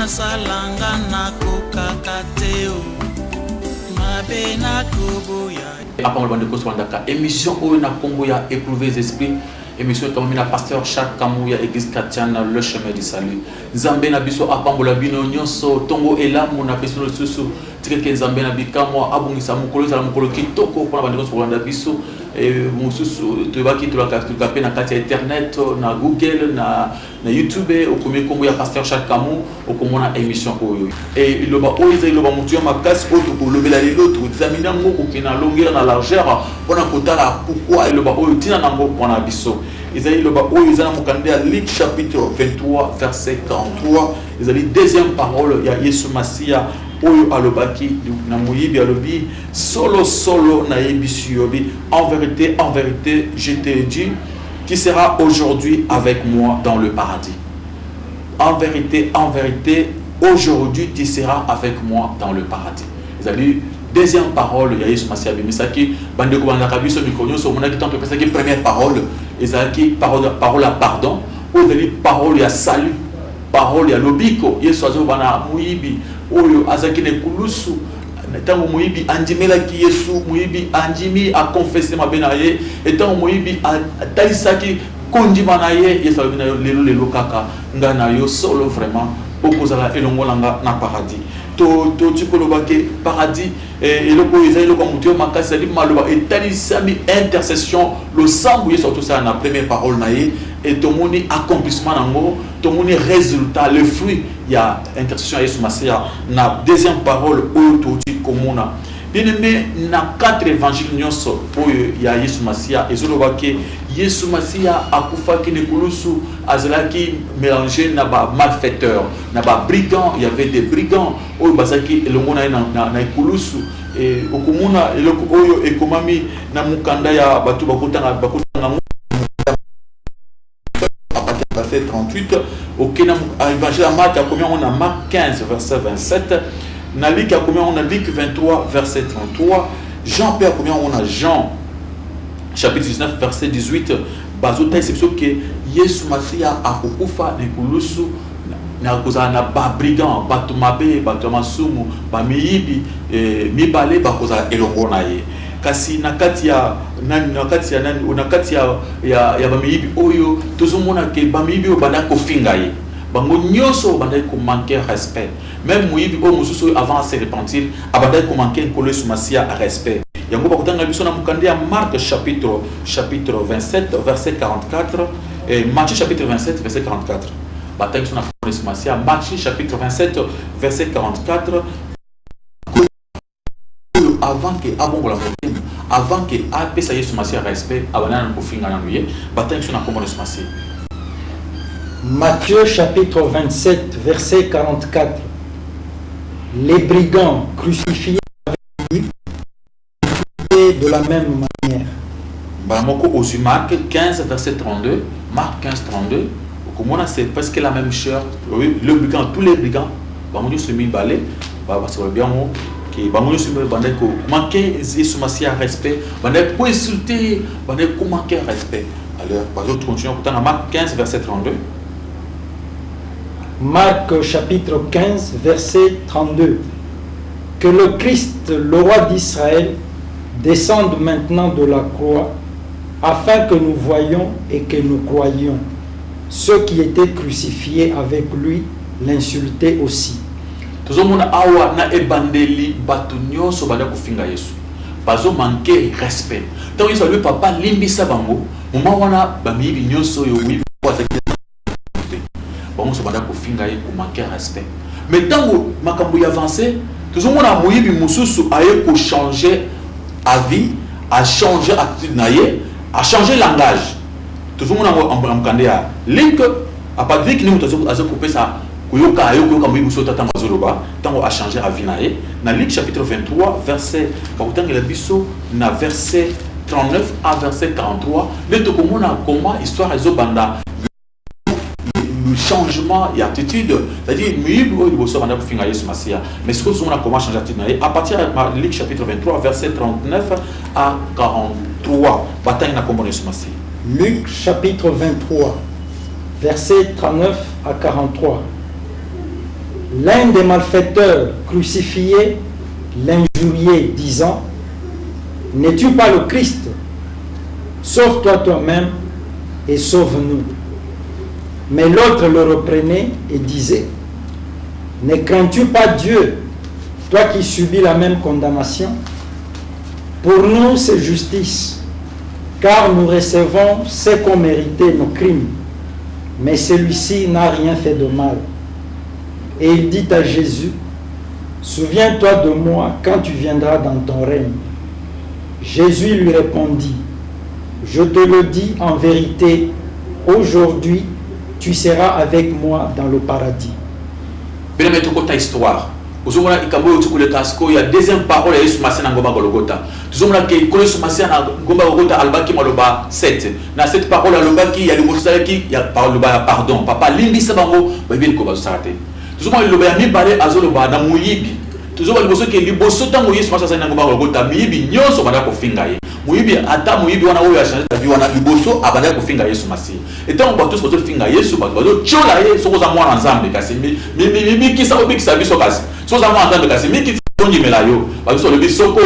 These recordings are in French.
salanga na kokakateo mabena koboya apamol bande ko swandaka émission o na Congo ya éprouver les esprits émission comme na pasteur Jacques Kamou ya église chrétienne le chemin du salut nzambe na biso apambola bino nyonso tongo elamu na biso susu tikeke nzambe na bikamwa abungisa mukolo za mukolo kitoko pona bande ko swanda biso mususu tobaki tulaka pe na kati ya internet na Google na YouTube okomé Congo ya pasteur Jacques Kamou okomona émission oyo et iloba oiza iloba mutu ya makasi oyo kolobela lelo tuzamina ngoko kina longueur na largeur pona kotala pourquoi iloba oyo tina nango pona biso ezali iloba oyo ezana mokande ya Luc chapitre 23 verset 43 ezali deuxième parole ya Yesu Masia oyo alobaki na moyibi alobi solo na yebisi yobi en vérité je te dis tu seras aujourd'hui avec moi dans le paradis. En vérité aujourd'hui tu seras avec moi dans le paradis. C'est-à-dire deuxième parole il y a Yesu Masia bimisaki bande ko banda kabiso mikonyo so monaki tant que première parole ezaki parole à pardon ou parole ya salut parole ya lobiko Yesu azo bana moyibi oyo azaki ne kulusu etango moyibi andimela ki Yesu moyibi andimi a confesser mabena ye etango moyibi atalisaki kondima na ye Yesu abina yo lelo kaka ngana yo solo vraiment okozala elongola na paradis to tikoloba ke paradis eloko ezali eloko mutu makasi ali maloba etalisami intercession le sang Yesu tout ça na première parole na ye et tomoni accomplissement nango tomoni résultat le fruit il y a intercession Yesu Masia na deuxième parole oyo to komona bien aimé na quatre évangiles nyonso oyo ya Yesu Masia ezoloba ke Yesu Masia akufa ki ne kulusu azalaki mélangé na ba malfaiteur na ba brigand il y avait des brigands oyo bazaki elongona na kulusu et okomona eloko oyo ekomami na mukanda ya batu bakutanga verset 38 au évangile à Marc combien on a Marc 15 verset 27 na Luc combien on a Luc 23 verset 33 Jean Pierre combien on a Jean chapitre 19 verset 18 bazota exception que Yesu Masia akufa ne kulusu na kozana na ba brigand batu mabe batu masumu ba miyibi mibale ba kozala elongo na ye kasi nakati ya bamiyibi oyo tozomona ke bamiyibi oyo banda kofinga ye bango nyonso banda ko manquer respect même moyibi oyo mususu avant se repentir abanda ko manquer nkolo Yesu Masia respect yango bakotanga biso na mukande ya Marc chapitre 27 verset 44 et Matthieu chapitre 27 verset 44 batanga biso na Yesu Masia Matthieu chapitre 27 verset 44 avant que abongola motema avant que apesa Yesu Masia respect abanana kofinga na nuye batanga biso na kombo Yesu Masia Matthieu chapitre 27 verset 44 les brigands crucifiés avec lui de la même manière. Balamoko aussi Marc 15 verset 32 Marc 15 32 comment c'est presque la même chose le brigand tous les brigands bamonyo se mis balé parce que bien mot qui bamonyo se met bandé ko manquer Yesu Masia respect bandé ko insulter bandé ko manquer respect alors par autres continuons pourtant Marc 15 verset 32 Marc chapitre 15 verset 32 que le Christ le roi d'Israël descende maintenant de la croix afin que nous voyions et que nous croyions. Ceux qui étaient crucifiés avec lui l'insultaient aussi. Tozomona awa na ebandeli batu nyonso banda kofinga Yesu bazo manquer respect donc Yesu lui papa limbisa bango moment wana bamibi nyonso yo wi bango so banda kofinga ye ko manquer respect mais tango makambo ya avancé tozomona moyibi mususu aye ko changer avis a changer attitude naye a changer langage tozomona mukande ya link a pas dire que nous azo couper ça kuyoka ayoka moyibi so tata mazoloba tango a changer avis naye na Luc chapitre 23 verset bakutanga la biso na verset 39 à verset 43, le comment histoire ezobanda le changement et attitude, c'est-à-dire mais ce que nous avons comment changer attitude à partir de Luc chapitre 23 verset 39 à 43. Luc chapitre 23 verset 39 à 43. L'un des malfaiteurs crucifiés l'injuriait, disant: n'es-tu pas le Christ? Sauve-toi toi-même et sauve-nous. Mais l'autre le reprenait et disait: ne crains-tu pas Dieu, toi qui subis la même condamnation? Pour nous, c'est justice, car nous recevons ce qu'ont mérité nos crimes. Mais celui-ci n'a rien fait de mal. Et il dit à Jésus: souviens-toi de moi quand tu viendras dans ton règne. Jésus lui répondit: je te le dis en vérité, aujourd'hui tu seras avec moi dans le paradis. Bien, mais tu as histoire. Il y a deuxième parole à Yesu Massia na ngomba Golgotha. Nous avons que Yesu Massia na ngomba Golgotha albaki maloba 7. Na cette parole albaki il y a le mot qui il y a parole pardon. Papa limbi sabango baby ko bazarate. Nous avons le ba mi balé azoloba na muyibi. Nous avons le bosso que liboso tango Yesu Massia na ngomba Golgotha miyibi nyonso bana ko finga ye. Muyibi ata muyibi wana oyo changer ta vie wana liboso abana ko finga Yesu Massia. Et tant on va tous ko finga Yesu ba do chola ye soko za mwana nzambe kasi mi kisa obikisa biso kasi. So ça va entendre kasi miki fongi melayo parce que le bisoko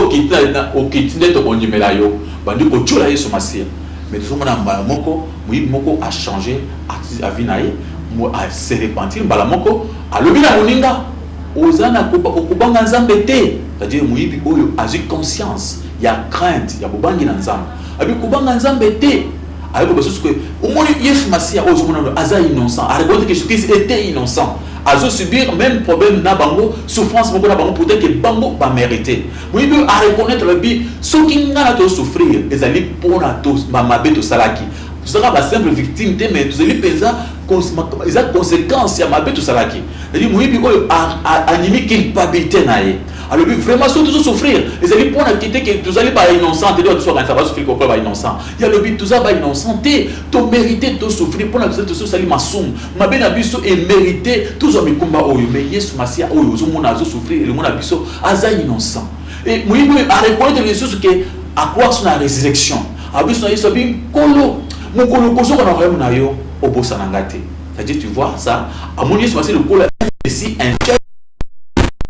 okitinde to fongi melayo bandi ko chola Yesu Massia. Mais tout le monde moko a changé a vinaye mo a se repentir mbala moko a lobina moninga ozana ko kubanga nzambe te, c'est-à-dire muyibi oyo a eu conscience, il y a crainte, il y a bobangi na nzambe abi kubanga nzambe te. Alors parce que au moins Yesu Massia ozomona aza innocent, a reconnaître que Jésus était innocent. À subir même problème na bango souffrance beaucoup na bango peut-être que bango va mériter. Oui mais à reconnaître le bi ce qui n'a pas souffrir les alliés pour na tous mabe to salaki. Tu seras la simple victime mais tu allez peser les conséquences ya mabe to salaki. C'est-à-dire oui bi a animi culpabilité naé. Alors vraiment surtout souffrir les alliés pour na quitter que tu allez pas innocent et tu seras ça va souffrir pourquoi pas innocent. Il y a le but tout ça va innocent tu mériter de souffrir pour na tu se sali masum mabe na biso et mériter tous os mikumba oyo mais Yesu Massia oyo zo mona zo souffrir le mona biso aza innocent et moi à reconnaître les choses que à croire sur la résurrection a biso na Yesu bin kolo mokolo kozo na royaume na yo obosa na ngate. C'est-à-dire tu vois ça à mon Yesu Massia le kolo ici un chef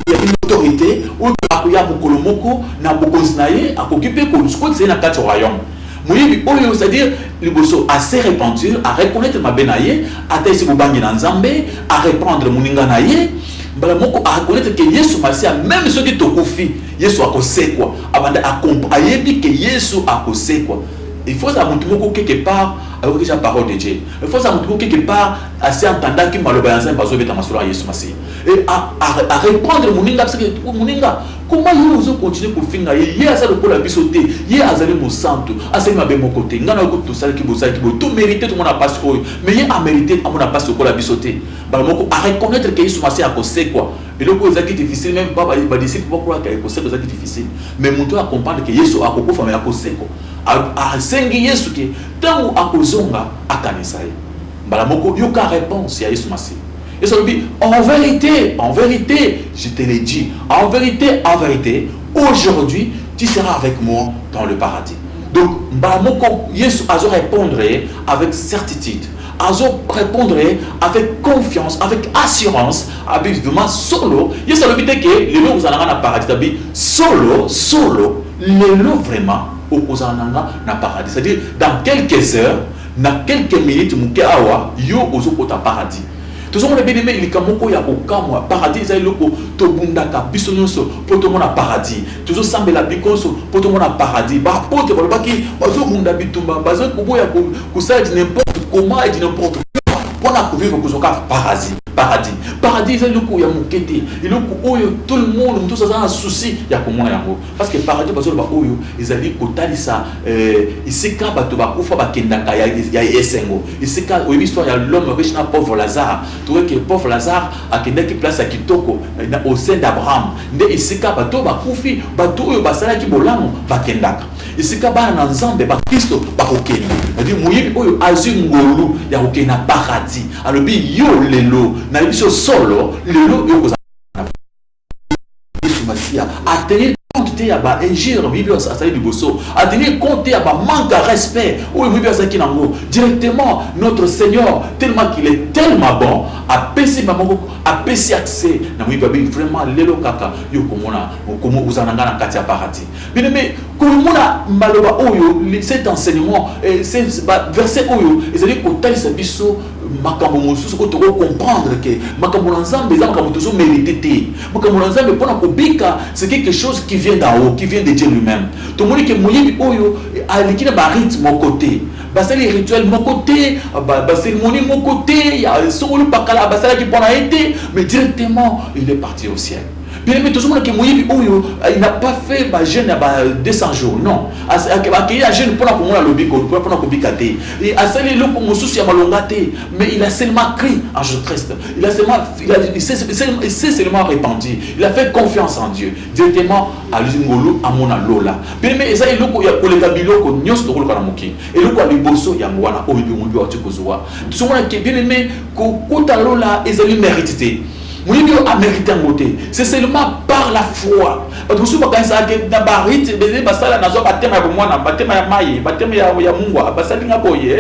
il y a une autorité où akuya mokolo moko na bokonzi na ye akokipe ko squat c'est na kati royaume. Moyibi oyo c'est-à-dire liboso à se repentir, à reconnaître ma benaye, à taïsi bobangi na nzambe, à reprendre moninga na ye, bala moko à reconnaître que Yesu Massia même ceux qui tokufi, Yesu akose quoi, abanda ayebi que Yesu akose quoi. Il faut ça montre moko quelque part avec déjà parole de Dieu. Il faut ça montre quelque part assez entendant qui maloba nzambe bazo beta masura Yesu Massia. Et à reprendre moninga parce que moninga comment ils ont continué pour finir hier à ça le pôle à bisoter hier à zaler mon santo à ça m'a bien mon côté ngana ko tout ça qui tout mériter tout le monde a passé mais hier a mérité à mon a passé au pôle à bisoter bah moko à reconnaître que Yesu Massia a causé quoi et donc aux actes difficiles même pas bah disciples pas croire qu'il a causé aux actes difficiles mais mon doit comprendre que Yesu a beaucoup famille a causé quoi à sengi Yesu que tant a causonga a kanisa bah moko yoka réponse à Yesu Massia. Et ça veut dire, en vérité, je te l'ai dit, en vérité, aujourd'hui, tu seras avec moi dans le paradis. Donc, Yesu a répondre avec certitude, a répondre avec confiance, avec assurance, avec vraiment solo. Yesu a dit que les lots vous en avez paradis, solo, les lots vraiment vous en avez paradis. C'est-à-dire, dans quelques heures, dans quelques minutes, yo au paradis. Tout le monde est bien aimé, il y a un paradis, il y a un paradis. Tout le monde a pour tout le monde a paradis. N'importe comment et n'importe quoi. On a vivre paradis. paradis. Paradis, c'est le coup, il y a mon kété. Et le coup, tout le monde, tout ça, a un souci, il y a comment yango. Parce que paradis, parce que ils allaient côté ça, ils se capent à tout bas, ou faut pas qu'il y a Essengo. Ils se capent, oui, histoire, il y a l'homme riche, n'a pauvre Lazare. Tu vois que pauvre Lazare, à qui place à Kitoko, au sein d'Abraham. Ils se capent à tout bas, Koufi, bateau, basala qui bolamo, bakendaka. Ils se capent à Nanzambe, Christo, bakokeni. C'est-à-dire, Mouyé, Azungolu, il y a aucun paradis. Alors, yo, lelo, na biso solo, lelo, yo, à tenir compte de la injure, du bosso, à tenir compte de la manque de respect, directement notre Seigneur, tellement qu'il est tellement bon, à PC accès, vraiment lelo kaka, yo comme vous en avez un paradis. Bien aimé, comme maloba oyo, cet enseignement, verset oyo, c'est-à-dire qu'au tel biso makambo mosusu ko toko comprendre que makambo nzambe za makambo tozo mérité makambo nzambe pona kobika c'est quelque chose qui vient d'en haut, qui vient de Dieu lui-même. To moni que moyebi oyo alikina ba rythme mon côté basa les rituels mon côté ba cérémonie mon côté ya solo bakala basa qui pona été mais directement il est parti au ciel. Bien aimé, tout le monde qui mouille, il n'a pas fait ma jeûne à 200 jours, non. Il a jeûne pour la commune à l'objet, pour la commune et à celle là comme souci à malongaté, mais il a seulement crié en Jésus-Christ. Il s'est seulement répandu. Il a fait confiance en Dieu directement à l'Ingolo à mon alola. Bien aimé, ça il y a pour les kabilo ko nyos to ko karamuki. Et le ko liboso ya ngwana o bi mundu ati kozoa. Tout le monde qui bien aimé ko kota lola ezali mérité. Mouybi a mérité un côté. C'est seulement par la foi. Parce que si vous avez un barit, vous avez un baptême à moi, un baptême à maï, un baptême à mungwa, un baptême à boye.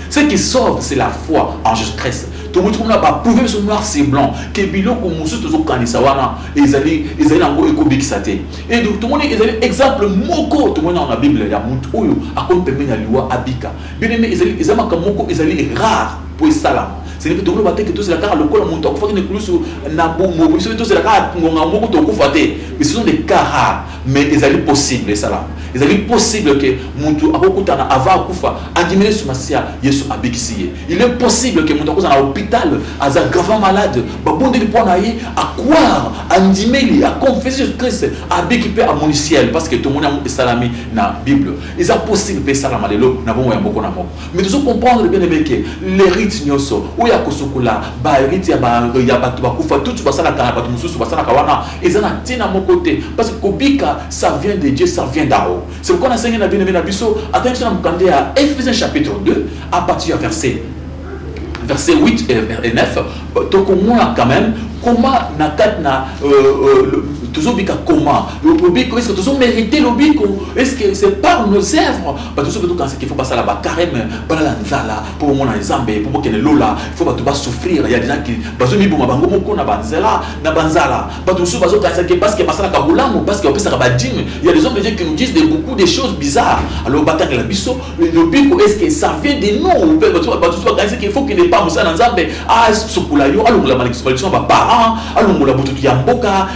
Ce qui sauve, c'est la foi en Jésus-Christ. Tout le monde n'a pas prouvé ce noir c'est blanc. Que bilo comme Moussous toujours kanisawana, ils allaient en écobixate. Et donc tout le monde est exemple moko. Tout le monde dans la Bible, il y a moutou à compte de la loi abika. Bien aimé, ils allaient moko, ils allaient rare pour salam. C'est que tout le monde que tout c'est la car le col monte au fond de plus na bomo tout c'est la car ngonga moko to kufaté mais ce sont des cas rares mais ils allaient possible ça là ils allaient possible que muntu akokutana avant kufa andimele sumasia yesu abikisiye il est possible que muntu akuzana hôpital aza gravement malade ba bonde li pona yi à croire andimeli à confesser Christ abikipé à mon ciel parce que tout le monde est salami na Bible ils a possible pe salama lelo na bon ya moko na moko mais tu comprendre bien aimé que les rites nyoso ya kosukula ba hérite ya batu bakufa tout basala kana batu mususu basala kawana ezana tina mon côté parce que kobika ça vient de Dieu, ça vient d'en haut. C'est pourquoi on enseigne na bien na biso attention na mukande à Ephésiens chapitre 2 à partir du verset 8 et 9 donc on a quand même comment na katna toujours bika comment le bico est-ce que toujours mérité le bico est-ce que c'est par nos œuvres parce que tout quand c'est qu'il faut passer là-bas carrément par la nzala pour mon nzambe pour que lola il faut pas tout souffrir il y a des gens qui bazo mi boma bango moko na banzala pas tout bazo parce que passer la kabulamu parce que on peut ça badine il y a des hommes de Dieu qui nous disent beaucoup de choses bizarres alors bataka la biso le bico est-ce que ça vient des noms ou pas tout quand qu'il faut qu'il n'est pas musa nzambe ah sukula yo alors la malédiction va parents alors la butu ya mboka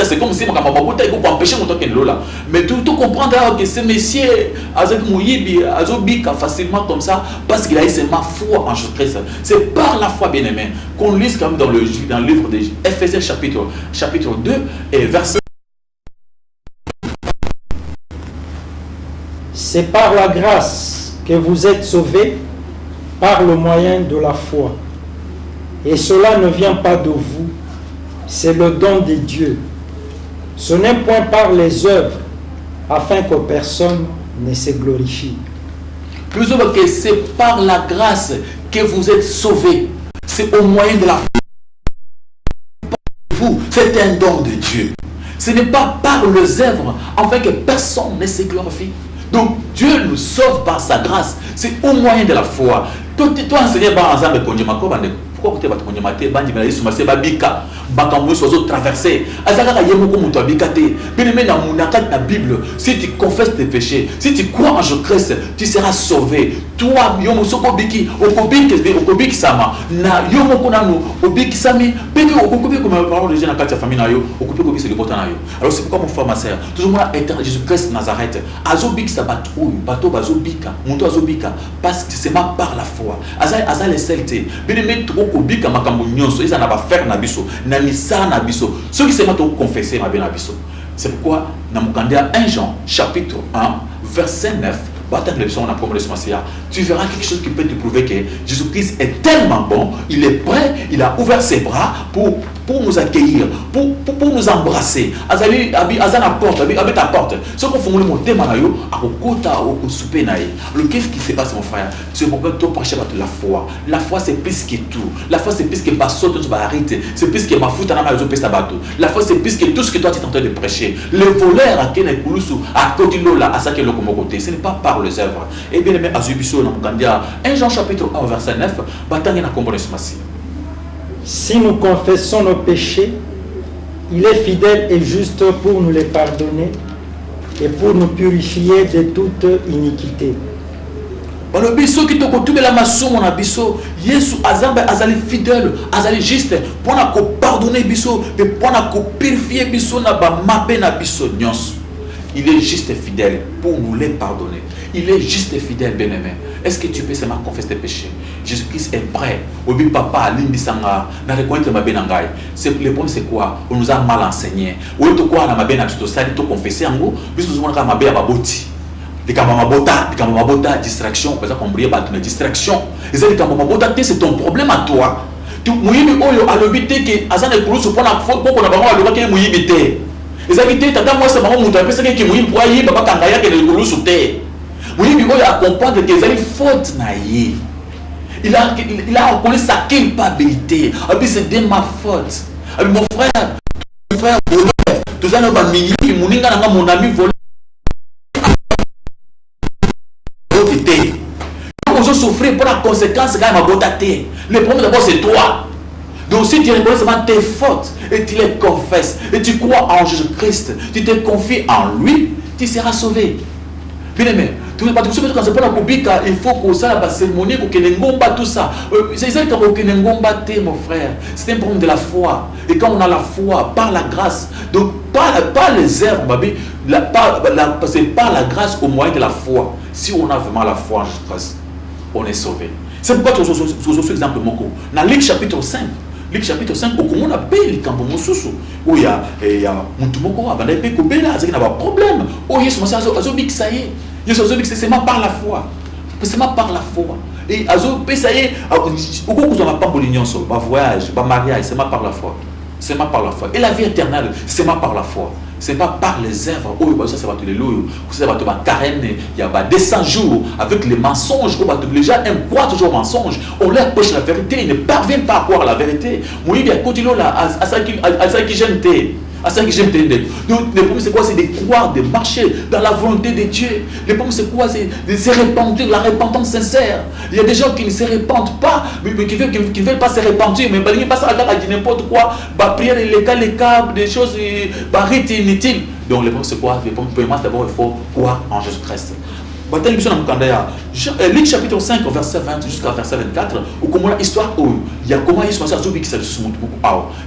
c'est comme si il faut empêcher mon temps là. Mais tout comprendre que ce monsieur avec Mouyibi azobika facilement comme ça parce qu'il a eu seulement foi en Jésus-Christ. C'est par la foi bien aimé qu'on lise quand même dans le livre de Ephésiens chapitre 2 et verset. C'est par la grâce que vous êtes sauvés par le moyen de la foi. Et cela ne vient pas de vous. C'est le don de Dieu. Ce n'est point par les œuvres, afin que personne ne se glorifie. Plus que c'est par la grâce que vous êtes sauvés. C'est au moyen de la foi. Vous, c'est un don de Dieu. Ce n'est pas par les œuvres, afin que personne ne se glorifie. Donc Dieu nous sauve par sa grâce. C'est au moyen de la foi. Toi enseigné par ensemble pourquoi tu vas te mater bandi mais sur ma babika bakambo sozo traverser azaka yemo ko muto abikate bien aimé dans la Bible si tu confesses tes péchés si tu crois en Jésus-Christ tu seras sauvé toi yomo soko biki okobiki sama na yomo ko nanu obiki sami peke okobiki comme parole de Dieu na kati ya famille na yo okobiki ko bisi le bota na yo alors c'est pourquoi mon frère ma sœur toujours moi éternel Jésus-Christ Nazareth azobiki sa bato bazobika muto azobika parce que c'est ma par la foi azal les selte bien aimé to okobika makambo nyonso eza na ba faire na biso na misa na biso ceux qui se mettent au confesser ma bien na biso c'est pourquoi na Mukandia 1 Jean chapitre 1 verset 9 tu verras quelque chose qui peut te prouver que Jésus-Christ est tellement bon, il est prêt, il a ouvert ses bras pour nous accueillir, pour nous embrasser. Azali azana porte, avec ta porte. Ce qu'on fait mon thème à au souper naï. Le qu'est-ce qui se passe mon frère? C'est pourquoi tu prêches la foi. La foi c'est plus que tout. La foi c'est plus que pas sauter tu vas arrêter. C'est plus que ma fout à la maison bateau. La foi c'est plus que tout ce que toi tu es en train de prêcher. Le voleur à Kenya Kulusu à côté là à ça que le côté. Ce n'est pas par les œuvres. Et bien aimé Azubiso dans Mukandia 1 Jean chapitre 1 verset 9 batangi na kombo nesmasi. Si nous confessons nos péchés, il est fidèle et juste pour nous les pardonner et pour nous purifier de toute iniquité. Le biso qui te continue la maçon mon abiso Yesu azambe azali fidèle azali juste pour nous pardonner biso et pour nous purifier biso na ba mabe na biso nyonso. Il est juste et fidèle pour nous les pardonner. Il est juste et fidèle, bien-aimé. Est-ce que tu peux seulement confesser tes péchés? Jésus-Christ est prêt. Obi papa, lindi sanga, na reconnaître ma benangai. Le problème c'est quoi? On nous a mal enseigné. Ou est-ce quoi na ma benangai to sali to confesser en gros, bis nous avons ma ben baboti. Les kamamabota, distraction, par exemple, on brille pas de distraction. Les kamamabota, c'est ton problème à toi. Tu mouyibi oyo alobité que azan e kulu supona pour qu'on a vraiment alobité mouyibi. Les habités, tata moi c'est marrant mouta parce que qui mouyibi pour ayi baba kangaya que le kulu souté. Oui, il a comprendre que les fautes naïe. Il a reconnu sa culpabilité. Et puis c'est de ma faute. Et puis mon frère voleur, tout ça n'a pas mis, mon ami voleur. Donc on souffrir pour la conséquence quand même à le problème d'abord c'est toi. Donc si tu reconnais seulement tes fautes et tu les confesses et tu crois en Jésus-Christ, tu te confies en lui, tu seras sauvé. Bien aimé. Il faut que ça la cérémonie, tout ça. C'est ça que mon frère. C'est un problème de la foi. Et quand on a la foi, par la grâce, donc pas les œuvres, c'est par la grâce au moyen de la foi. Si on a vraiment la foi en Jésus-Christ, on est sauvé. C'est pourquoi tu as exemple mon coup. Dans Luc chapitre 5. Luc chapitre 5, au comment on appelle les campements sous où il y a Moutoumoko, il y a un problème. Oh, yes, ça y est. C'est par la foi. C'est par la foi. Et ça y est, au cours où on n'a pas de l'union, ma voyage, ma mariage, c'est par la foi. C'est par la foi. Et la vie éternelle, c'est par la foi. C'est pas par les œuvres. Oh, ça va te les louer. Ça va te carène. Il y a 200 jours avec les mensonges. Les gens aiment croire toujours aux mensonges. On leur pêche la vérité. Ils ne parviennent pas à croire la vérité. Moi, il y a continue là à ça qui j'aime. À ça que j'aime t'aider. Donc, le problème c'est quoi? C'est de croire, de marcher dans la volonté de Dieu. Le problème c'est quoi? C'est de se repentir, la repentance sincère. Il y a des gens qui ne se repentent pas, mais qui ne veulent pas se repentir, mais ils passent à dire n'importe quoi, prier les câbles, des choses, rites inutiles. Donc, le problème c'est quoi? Le problème d'abord, il faut croire en Jésus-Christ. Luc chapitre 5, verset 20 jusqu'à verset 24, où comment l'histoire où il y a comment il se passe à qui ça se montre beaucoup.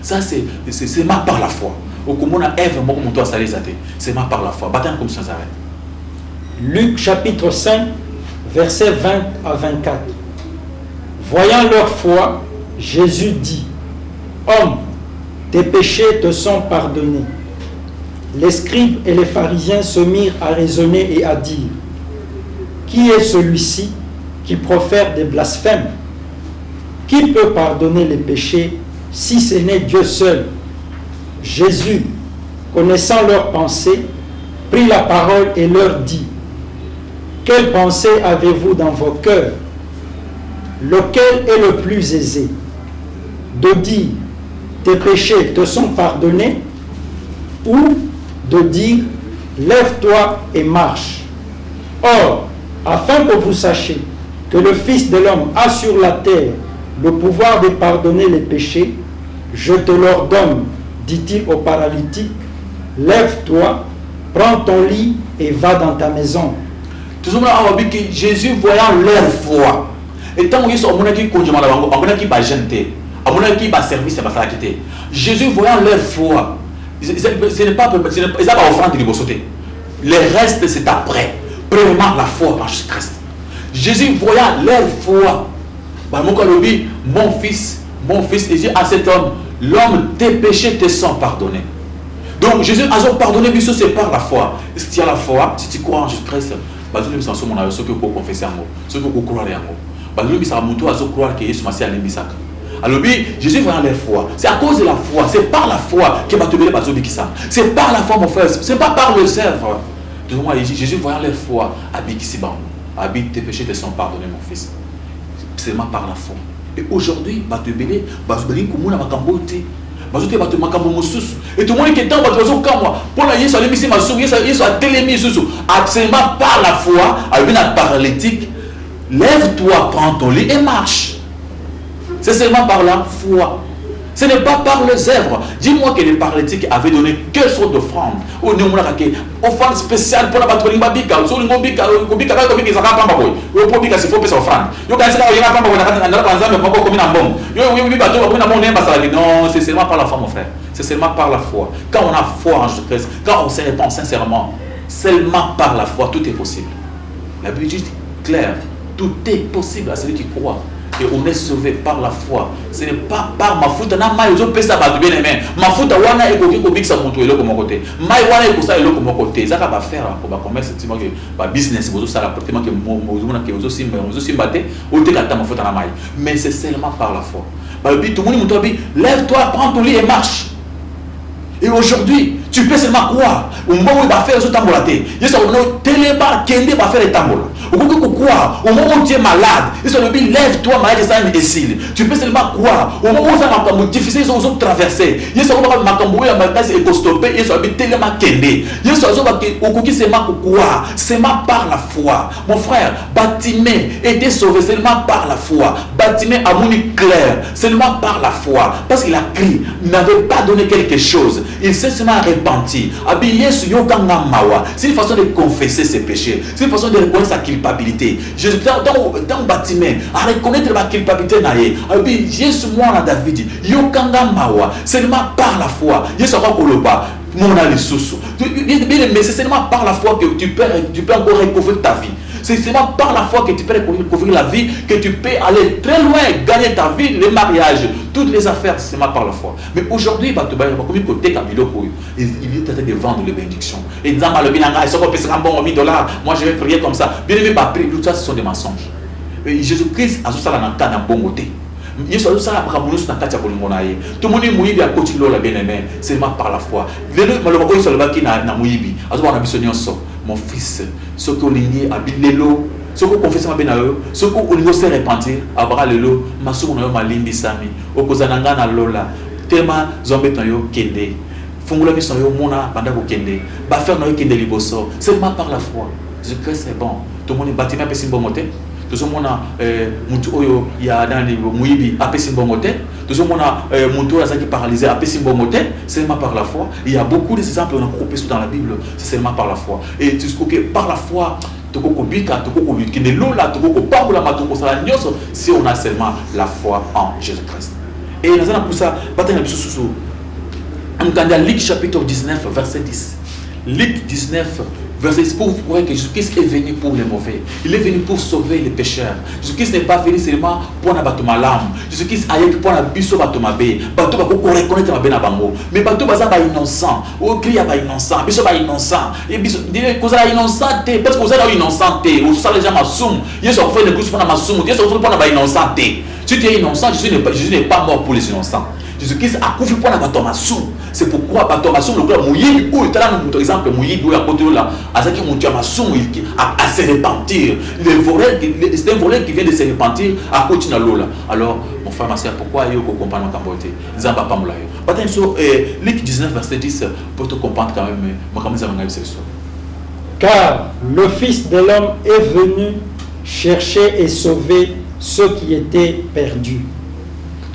Ça c'est ma par la foi. Ou comment on a Ève mon toi ça les athées. C'est ma par la foi. Baptême comme ça s'arrête. Luc chapitre 5, verset 20 à 24. Voyant leur foi, Jésus dit: Homme, tes péchés te sont pardonnés. Les scribes et les pharisiens se mirent à raisonner et à dire: Qui est celui-ci qui profère des blasphèmes? Qui peut pardonner les péchés si ce n'est Dieu seul? Jésus, connaissant leurs pensées, prit la parole et leur dit: Quelle pensée avez-vous dans vos cœurs? Lequel est le plus aisé? De dire: Tes péchés te sont pardonnés, ou de dire: Lève-toi et marche? Or, afin que vous sachiez que le Fils de l'homme a sur la terre le pouvoir de pardonner les péchés, je te l'ordonne, dit-il au paralytique, lève-toi, prends ton lit et va dans ta maison. Jésus voyant leur foi, et tant qu'ils sont Jésus voyant leur foi, ce n'est pas offrande de sauter. Le reste c'est après. Premièrement la foi en Jésus-Christ. Jésus voyant leur foi, mon fils, il dit à cet homme, l'homme, tes péchés te sont pardonnés. Donc Jésus a pardonné, mais c'est par la foi. Si tu as la foi, si tu crois en Jésus-Christ, ceux qui ont confessé en mots, ceux qui ont croire en mots, alors Jésus voyant leur foi. C'est à cause de la foi, c'est par la foi que c'est par la foi mon frère, c'est pas par le zèbre. Jésus voyant leur foi, habite tes péchés te sont pardonnés mon fils. C'est seulement par la foi. Et aujourd'hui, et tout le monde qui est dans votre maison comme moi, pour la Yesu, absolument par la foi, avec un paralytique, lève-toi, prends ton lit et marche. C'est seulement par la foi. Ce n'est pas par les œuvres. Dis-moi que les paralytiques avaient donné quelle sorte d'offrande. Offrande spéciale pour la patrouille. Non, c'est seulement par la foi, mon frère. C'est seulement par la foi. Quand on a foi en Jésus-Christ, quand on se répand sincèrement, seulement par la foi, tout est possible. La Bible dit clair, tout est possible à celui qui croit. Et on est sauvé par la foi. Ce n'est pas par ma faute. Ma faute, wana ekoki kobikisa mutu eloko moko te. Mai wana ekosa eloko moko te. Zaka ba faire ko ba commerce timo ke ba business bozo sala pratiquement que mozomona ke bozo simba te o te kata ma faute na mai. Mais c'est seulement par la foi. Ba bi tout le monde mutu bi lève-toi, prends ton lit et marche. Et aujourd'hui, tu peux seulement croire. Au moment où il va faire ce tambola, il y a téléba, kende va faire le tambola. Au moment où croire, au moment où tu es malade, il se dit lève-toi, malade, ça imbécile. Tu peux seulement croire. Au moment où ça m'a difficile, ils ont traversé. Il y a ce moment où ma cambo ya makasi est stoppé, il se dit téléba kende. Il y a ce moment où qui seulement croire, seulement par la foi. Mon frère, Batimé était sauvé seulement par la foi. Batimé a moni clair, seulement par la foi, parce qu'il a crié, il n'avait pas donné quelque chose. Il s'est seulement repenti. C'est une façon de confesser ses péchés. C'est une façon de reconnaître sa culpabilité. Jésus, dans bâtiment, à reconnaître ma culpabilité. Jésus, moi, David, seulement par la foi. Jésus, mais c'est seulement par la foi que tu peux encore recouvrir ta vie. C'est seulement par la foi que tu peux recouvrir la vie, que tu peux aller très loin, gagner ta vie, le mariage, toutes les affaires, c'est seulement par la foi. Mais aujourd'hui, il est en train de vendre les bénédictions. Et disant, moi je vais prier comme ça. Bien aimé, tout ça, ce sont des mensonges. Jésus-Christ a tout ça dans un bon côté. Tout le monde est à côté de bien-aimé, c'est seulement par la foi. Mon fils, ce que l'igné a bilelo, ce que confesse ma benayo, ce que l'igné se repentir, abra lelo, masu na yo malindi sami, okozananga na lola, tema zombe yo kende, fungula biso yo mona banda ko kende, ba faire na yo kende liboso, seulement par la foi. Jésus-Christ c'est bon. Tout le monde est bâtiment pe simbo moté. Tout le monde mutu oyo ya dans le muibi a pe simbo moté. Tout le monde mutu oyo qui paralysé a pe simbo moté, seulement par la foi. Il y a beaucoup d'exemples on a coupé dans la Bible, c'est seulement par la foi. Et tu sais que par la foi si on a seulement la foi en Jésus-Christ. Et nous allons pour ça, Luc chapitre 19, verset 10. Luc 19, verset 10, pour voir que Jésus-Christ est venu pour les mauvais. Il est venu pour sauver les pécheurs. Jésus-Christ n'est pas venu seulement pour la battre l'âme. Jésus-Christ a été pour la biso battre ma bé. Battre va pour reconnaître ma bé na bango. Mais battre va ça innocent. Au cri à innocent. Biso va innocent. Et biso dire que ça innocent parce que vous êtes innocent. Ou ça les gens m'assument. Ils sont fait de plus pour la m'assume. Ils sont fait pour la innocent. Si tu es innocent, Jésus n'est pas mort pour les innocents. Jésus-Christ a confié pour la batomassou. C'est pourquoi batomassou le club mouillé ou est là par exemple mouillé ou à côté là à ce qui monte à massou à se repentir. C'est un volet qui vient de se repentir à continuer là. Alors mon frère ma sœur pourquoi il faut comprendre ma camboité. Zamba pas moulayo. Bataille sur Luc 19 verset 10 pour te comprendre quand même ma camisa m'a c'est ça. Car le Fils de l'homme est venu chercher et sauver ceux qui étaient perdus.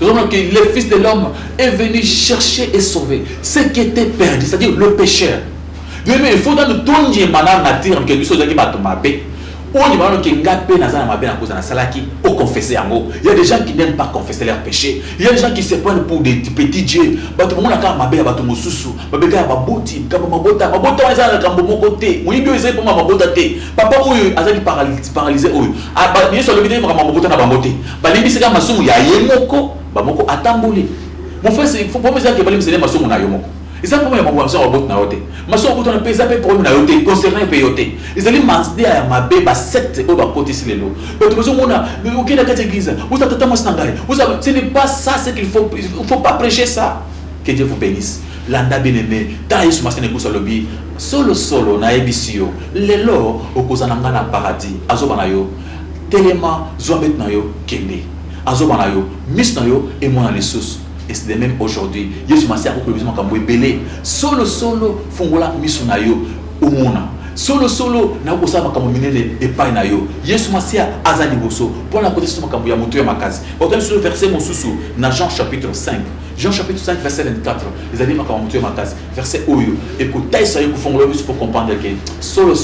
Nous avons que le Fils de l'homme est venu chercher et sauver ce qui était perdu, c'est-à-dire le pécheur. Mais il faut dans le ton de maintenant nature que nous sommes qui battent ma paix. On y va que ngapé na zana mabe na cause na salaki au confesser en gros. Il y a des gens qui n'aiment pas confesser leurs péchés. Il y a des gens qui se prennent pour des petits dieux. Bato mona ka mabe bato mususu, mabe ka baboti, ka mabota ezala ka mbomoko te. Moyi bio ezali pour mabota te. Papa oyo azali paralysé oyo. Ah ba bien sur le vidéo pour mabota na bambote. Ba libi seka masumu ya yemoko, bamoko atamboli. Mon frère, il faut pas me dire que ba libi seka masumu na yomoko. Ils ont problème avec ma robot na yote. Ma soeur on peut ça pour na yote concernant payote. Ils allaient m'aider à ma bébé 7 au bas côté sur les lots. Mais tout le monde a mais aucun dans cette église. Vous êtes totalement sangai. Vous savez ce n'est pas ça ce qu'il faut, il faut pas prêcher ça. Que Dieu vous bénisse. Landa bien-aimé, ta Yesu masene ko solobi. Solo na ebisio. Lelo okozananga na paradis. Azobana yo. Tellement zombet na yo kende. Azobana yo, mis na yo et mon les sous. Et c'est de même aujourd'hui. Yesu Masia a conclu comme belé. Solo fongola misuna yo umuna. Solo na kosama comme minele epai na yo. Yesu Masia azali boso. Pour la côté suma comme ya mutu ya makazi. Autant sur le verset mon susu na Jean chapitre 5. Jean chapitre 5 verset 24. Les animaux comme mutu ya makazi. Verset oyo. Écoutez ça yo fongola biso pour comprendre que solo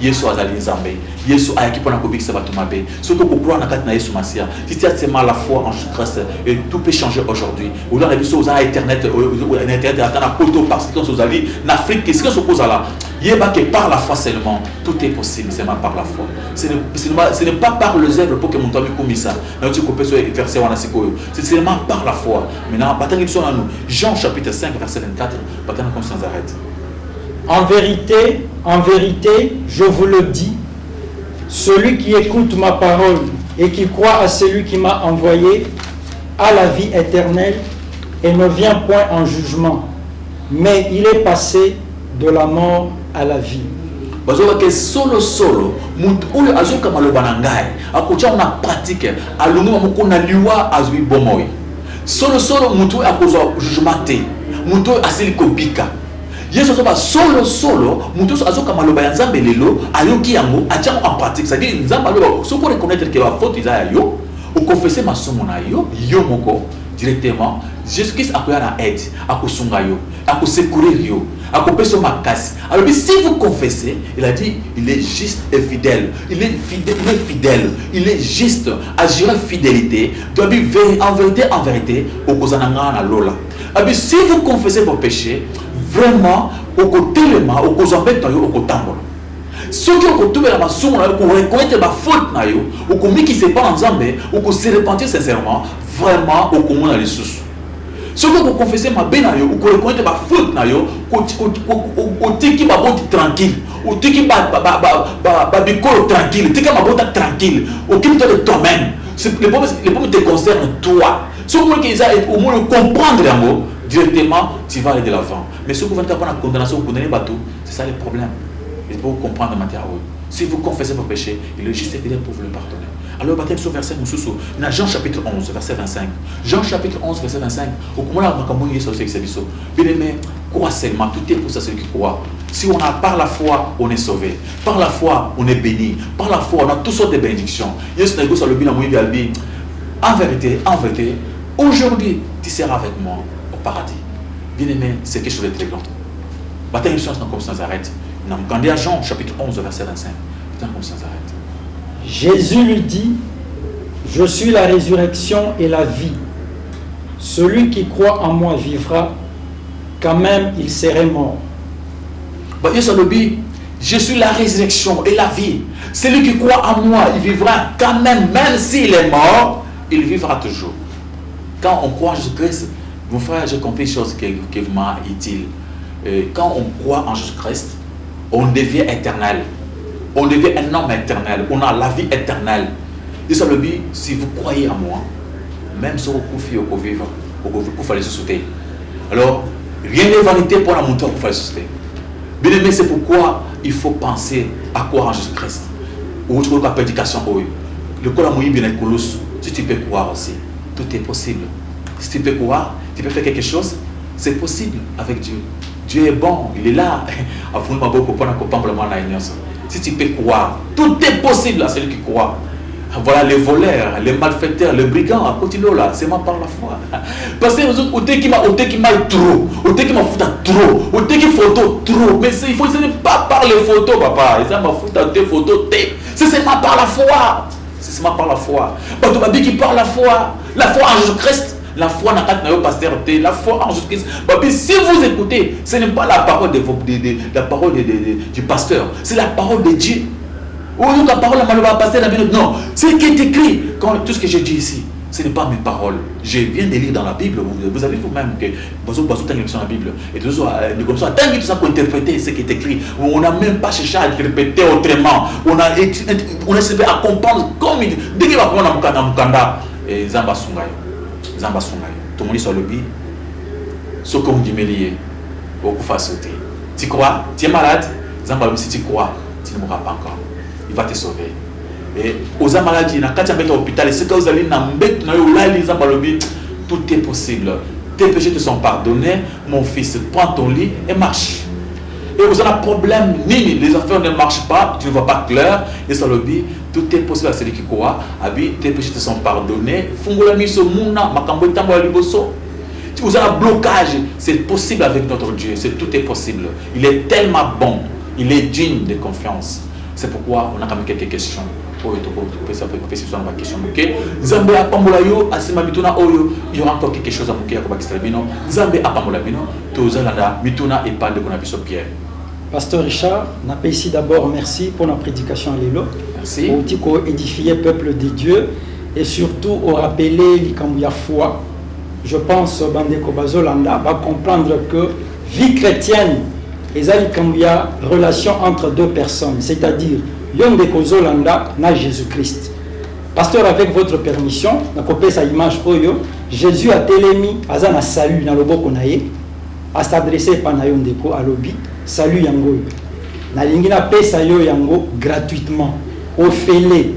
Yesu azali nzambe. Yesu ayaki pona ko bikisa batu mabe. Surtout ko croire na kat na Yesu Masia. Si tu as seulement la foi en Jésus-Christ, et tout peut changer aujourd'hui. Ou dans la vie aux internet internet attend la poto parce que sont allés en Afrique qu'est-ce que se pose là. Yeba que par la foi seulement tout est possible seulement par la foi. Ce n'est pas par les œuvres pour que mon ami comme ça. Là tu peux verset wana sikoyo. C'est seulement par la foi. Maintenant batangi biso na nous. Jean chapitre 5 verset 24, batangi comme ça arrête. En vérité, je vous le dis, celui qui écoute ma parole et qui croit à celui qui m'a envoyé a la vie éternelle et ne vient point en jugement, mais il est passé de la mort à la vie. Bazoka solo mutu oyo azoka maloba na ngai akocha na pratique alungu mukuna liwa azwi bomoy solo mutu akozwa jugement te mutu asili kobika. Yesu azoba solo mutu azoka maloba ya nzambe lelo ayoki yango atia en pratique, c'est-à-dire nzambe aloba soko reconnaître que la faute isa ya yo ou confesser masomo na yo moko directement. Jésus-Christ a na aide, a kosunga yo, a ko secourir yo, a ko peso makasi. Alors si vous confessez, il a dit il est juste et fidèle. Il est fidèle, il est juste, agir en fidélité. Donc en vérité, au kozananga na lola. Alors si vous confessez vos péchés, vraiment au côté lema, au kozambet na yo, au kotambola. Ceux qui ont trouvé la maçon, pour reconnaître ma faute, ou qu'on qui se pas ensemble, ou qu'on se repentir sincèrement, vraiment, au commun à les sous. Ceux qui ont confessé ma béna, ou qu'on reconnaître ma faute, ou qui ma bonne tranquille, ou qui ma bicole tranquille, qui ma bonne tranquille, ou qui te toi-même. Les problèmes te concernent toi. Ceux qui ont au moins comprendre l'amour, directement, tu vas aller de l'avant. Mais ceux qui vont avoir la condamnation, condamner bateau, c'est ça le problème. Il faut comprendre ma terre. Si vous confessez vos péchés, il est juste et fidèle pour vous le pardonner. Alors, baptême sur verset Moussoussou. Dans Jean chapitre 11, verset 25. Jean chapitre 11, verset 25. Au comment la macamouille est sur ce exhibition. Bien aimé, crois seulement, tout est pour ça, celui qui croit. Si on a par la foi, on est sauvé. Par la foi, on est béni. Par la foi, on a toutes sortes de bénédictions. Yes, on a sur le bilan, en vérité, aujourd'hui, tu seras avec moi au paradis. Bien aimé, c'est quelque chose de très grand. Baptême sur comme ça s'arrête. Quand on est à Jean chapitre 11 verset 25, comme ça s'arrête. Jésus lui dit, je suis la résurrection et la vie. Celui qui croit en moi vivra, quand même il serait mort. Je suis la résurrection et la vie. Celui qui croit en moi, il vivra quand même s'il est mort, il vivra toujours. Quand on croit en Jésus-Christ, mon frère, j'ai compris une chose qui est vraiment utile. Quand on croit en Jésus-Christ, on devient éternel. On devient un homme éternel. On a la vie éternelle. Et ça le dit, si vous croyez en moi, même si vous pouvez vivre, vous pouvez sauter. Alors, rien n'est vanité pour la montée, vous pouvez sauter. Bien aimé, c'est pourquoi il faut penser à croire en Jésus-Christ. Ou tu la prédication. Le corps a bien colosse. Si tu peux croire aussi, tout est possible. Si tu peux croire, tu peux faire quelque chose, c'est possible avec Dieu. Dieu est bon, il est là. Si tu peux croire, tout est possible à celui qui croit. Voilà les voleurs, les malfaiteurs, les brigands, continuez là, c'est moi par la foi. Parce que vous autres, qui m'a trop, qui m'a foutu trop, qui photo trop, mais il faut, ce n'est pas par les photos, papa, ils m'a foutu tes photos, c'est seulement par la foi. C'est seulement par la foi. Parce que tu qui par la foi en Jésus-Christ. La foi n'a pas de pasteur, la foi en Jésus-Christ. Si vous écoutez, ce n'est pas la parole, la parole du pasteur, c'est la parole de Dieu. Ou la parole de pasteur, non, c'est ce qui est écrit. Tout ce que je dis ici, ce n'est pas mes paroles. Je viens de lire dans la Bible. Vous avez vous-même que vous avez dans la Bible. Et tout ça, tant que tout ça pour interpréter ce qui est écrit, on n'a même pas cherché à interpréter autrement. On a essayé à comprendre comme il dit. Dès qu'il va prendre un mukanda, et Zamba Sungayo. Zamba Sungayo. Tout le monde sur le bi. Ce qu'on dit, mais beaucoup de sauter. Tu crois? Tu es malade? Zamba, si tu crois, tu ne mourras pas encore. Il va te sauver. Et aux maladies, quand tu es à l'hôpital, ce que vous allez tout est possible. Tes péchés te sont pardonnés. Mon fils, prends ton lit et marche. Et vous avez un problème, les affaires ne marchent pas, tu ne vois pas clair. Et ça le dit, tout est possible à celui qui croit. Tes péchés te sont pardonnés. Vous avez un blocage, c'est possible avec notre Dieu. Tout est possible. Il est tellement bon. Il est digne de confiance. C'est pourquoi on a quand même quelques questions. Il y aura encore quelque chose à moquer. Pasteur Richard, on a ici d'abord merci pour la prédication à l'élo. Merci. Pour édifier le peuple de Dieu et surtout au rappeler la foi. Je pense que Bandeko Bazolanda va comprendre que vie chrétienne et la relation entre deux personnes, c'est-à-dire Yondeko Zolanda na Jésus-Christ. Pasteur, avec votre permission, on a copié sa image Oyo. Jésus a télémi, azana salut na loboko naye, a s'adresser par na Yondeko à lobi, salut yango. Na lingina pesa yo yango gratuitement, ofele.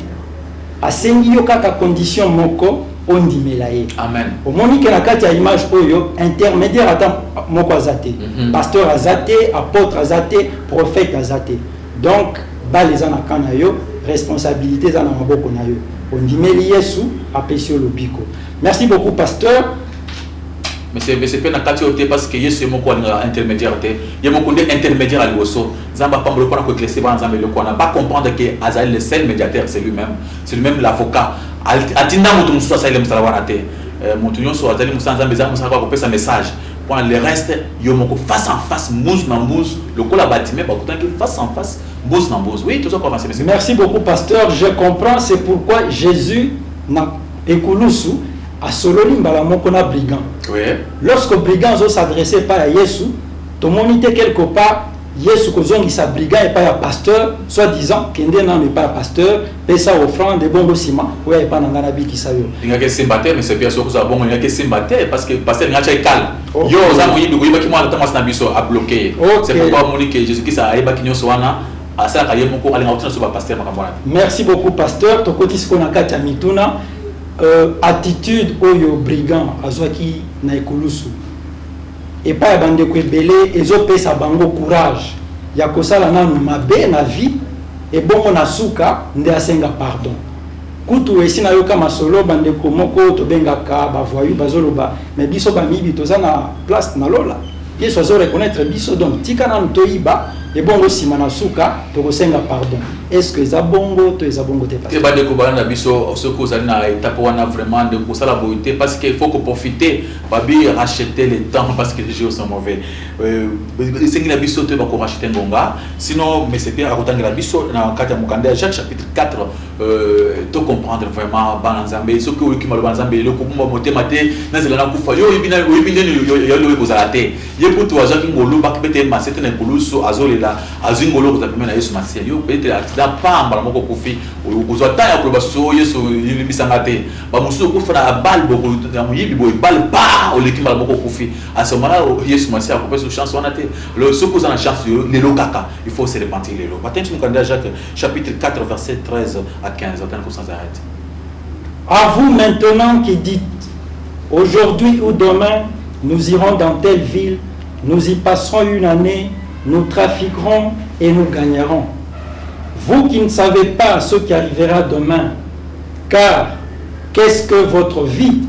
A sengi yo kaka condition moko ondimelaye. Amen. Au monique na kati ya image Oyo, intermédiaire ata moko azate. Pasteur azate, apôtre azate, prophète azate. Donc, les anakanayo, responsabilité dans maboko nayo. On dit Yesu apesio lobiko. Merci beaucoup pasteur. Mais c'est pas nakati parce que Yesu est mon intermédiaire té. Il y a mon intermédiaire à l'osso. Zamba pas me prendre que classer ba nzambe le ko na pas comprendre que Azal le seul médiateur, c'est lui-même. C'est lui-même l'avocat. Atinda mutu musu sa ile msalawana té. Mutu nyonso azali musanza mbeza musaka ko pesa message. Pour le reste, yomoko face en face, mousse na mousse, le col a bâtiment, face en face, mousse na mousse. Oui, tout ça pour avancer. Merci beaucoup, pasteur. Je comprends, c'est pourquoi Jésus n'a écoulousu à Sololim Balamokona brigand. Oui. Lorsque brigand s'adressait pas à Yesu, tout le monde était quelque part. Yesu kozongi sa brigand et pas à pasteur, soit disant qu'il n'est pas pasteur, paie sa offrande de bon ciment, ou pas dans la vie qui s'aille. Il y a que c'est baptême, mais c'est bien sûr que ça bon, il y a que c'est baptême parce que pasteur il y a calme. Yo, ça vous y qui moi Thomas Nabiso a bloqué. C'est pourquoi Monique Jésus qui ça arrive qui nous soana à ça qu'il y a mon co aller en sur pasteur makamwana. Merci beaucoup pasteur, to koti ce qu'on a kati mituna attitude oyo brigand azwaki na ekulusu. Et pas bande ko ebele ezopesa bango courage ya kosala nanu mabe na vie et bongo na suka nde asenga pardon kutu esi na yoka masolo bande ko moko to bengaka ba voyu bazoloba mais biso ba mibi toza na place na lola yeso azo reconnaître biso donc tika nanu toyiba et bongo sima na suka to kosenga pardon. Est-ce que za bongo to eza bongo te pas? Et ba de ko bana biso ce que ça na étape wana vraiment de ko sala beauté parce qu'il faut que profiter ba bi racheter le temps parce que les jours sont mauvais. C'est que la biso te ba ko racheter ngonga sinon mais c'est bien à côté de la biso na kata mukanda Jacques chapitre 4 to comprendre vraiment ba nzambe ce que qui mal ba nzambe le ko mo moté maté na zela na kufa yo ibina yo lo ko zalate ye pour toi Jacques ngolo ba kbete ma c'était na kuluso azole la azingolo ko tapimena Yesu masia yo peut-être pas mbala moko kufi ukozota ya kuloba so Yesu libisanga te ba musu kufa na bal boko ya muyibi boy bal pa oleki mbala moko kufi à ce moment-là Yesu masia ko pesa chance wana te le ce que na chance le lokaka il faut se repentir le lo matin tu nous Jacques chapitre 4 verset 13 à 15 autant qu'on s'arrête. À vous maintenant qui dites aujourd'hui ou demain nous irons dans telle ville, nous y passerons une année, nous trafiquerons et nous gagnerons. Vous qui ne savez pas ce qui arrivera demain, Car qu'est-ce que votre vie?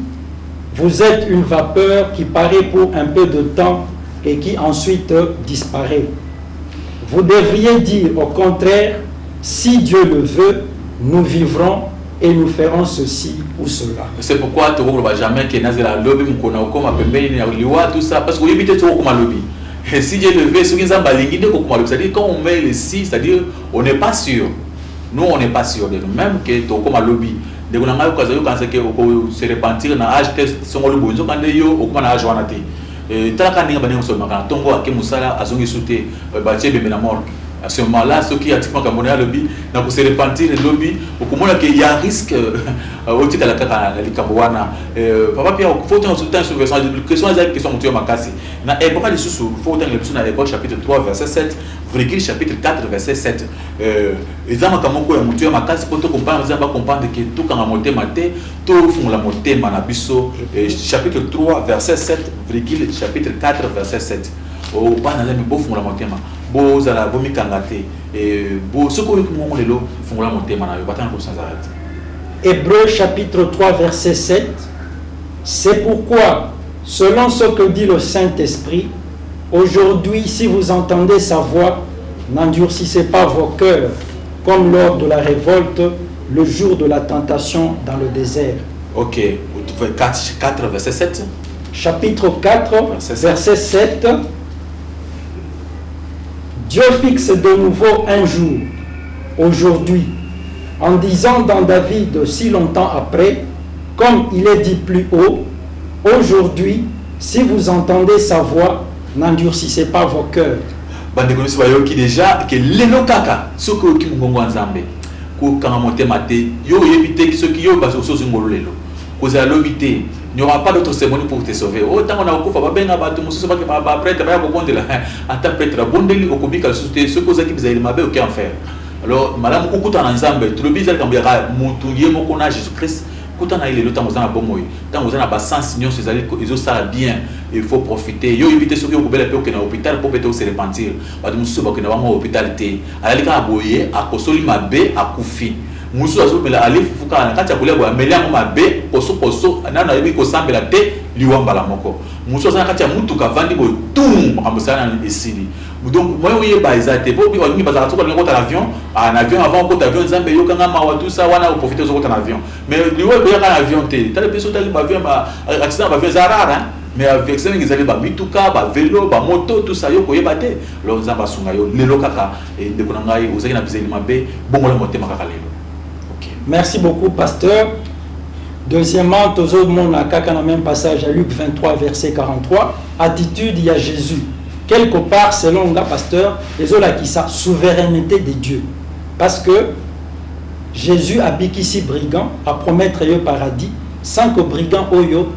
Vous êtes une vapeur qui paraît pour un peu de temps et qui ensuite disparaît. Vous devriez dire au contraire, si Dieu le veut, nous vivrons et nous ferons ceci ou cela. C'est pourquoi tu ne vas jamais que Nazela lobby mukona ukoma pembeni na liwa tout ça parce que oui bité tu ukoma lobby. Et si Dieu le veut, ce qui est balingi de ukoma lobby, c'est-à-dire quand on met le si, c'est-à-dire on n'est pas sûr. Nous on n'est pas sûr de nous-mêmes que tu ukoma lobby. De kuna ngayo kaza yo kanse ke se repentir na âge test songo lo bonzo kande yo ukoma na âge wana te. Talaka ninga baninga so makana tongo akemusala azongi sute ba chebe na mort. À ce moment-là, ceux qui ont monnaie à lobby, n'a pas se repentir le lobby, au moment qu'il y a risque au titre de la Carawana. Papa Pierre, il faut tenir sur le verset de question qui sont montées à Makassi. Na pas de sous, il faut tenir le Hébreux chapitre 3 verset 7, virgule chapitre 4 verset 7. Les hommes qui ont monté à Makassi pour te comprendre, vous allez comprendre que tout quand on a monté maté, tout font la montée manabiso. Chapitre 3 verset 7, virgule chapitre 4 verset 7. Au bas dans les beaux font la montée ma. Bo zala bo mikangate et bo soko yo mo lelo fongola motema na yo batana ko sans arrêt. Hébreux chapitre 3 verset 7. C'est pourquoi selon ce que dit le Saint-Esprit, aujourd'hui si vous entendez sa voix, n'endurcissez pas vos cœurs comme lors de la révolte le jour de la tentation dans le désert. OK, 4 verset 7. Chapitre 4 verset 7. Dieu fixe de nouveau un jour, aujourd'hui, en disant dans David si longtemps après, comme il est dit plus haut, aujourd'hui, si vous entendez sa voix, n'endurcissez pas vos cœurs. Bandeko bayo ki déjà que lelo kaka soko ki mungongo nzambe ko kanga motema te yo yebite ki soki yo baso so ngolo lelo ko za lobité. Il n'y aura pas d'autre cérémonie pour te sauver. Autant on a beaucoup de benga batu mususu ba ba prêtre ba ko la ata prêtre bondeli okobika société ce cause qui bizali mabe aucun faire. Alors madame okuta na nzambe tout le bizali kambira mutu yemo kona Jésus Christ kuta na ile lota mozana bomoyi tant mozana ba sens union ces allez ils ça bien il faut profiter yo éviter ce qui okobela pe okena hôpital pour peut se repentir batu mususu ba kena ba hôpital te alika aboye akosoli mabe akufi musu azomela alifufuka na kati ya kulia bwa melia mabe poso nana yebi ko sambela te liwamba la moko musu azana kati ya mutuka vandi boy tum ambosana esili donc moi oui ba ezate po bi wani bazaka toka ngoko ta avion en avion avant ko ta avion nzambe yo kanga mawa tout ça wana profiter zo ko ta avion mais liwo ko yaka avion te tala biso tali ba avion ba accident ba avion zarara mais avec ça ils allaient ba mituka ba vélo ba moto tout ça yo ko yebate lo nzamba sunga yo lelo kaka et de konanga yo ozaki na bizeli mabe bongo la motema kaka lelo. Merci beaucoup, pasteur. Deuxièmement, tout le monde a le même passage à Luc 23, verset 43. Attitude, il y a Jésus. Quelque part, selon le pasteur, les autres qui sa souveraineté de Dieu. Parce que Jésus a ici brigand, à promettre le paradis, sans que brigand oyo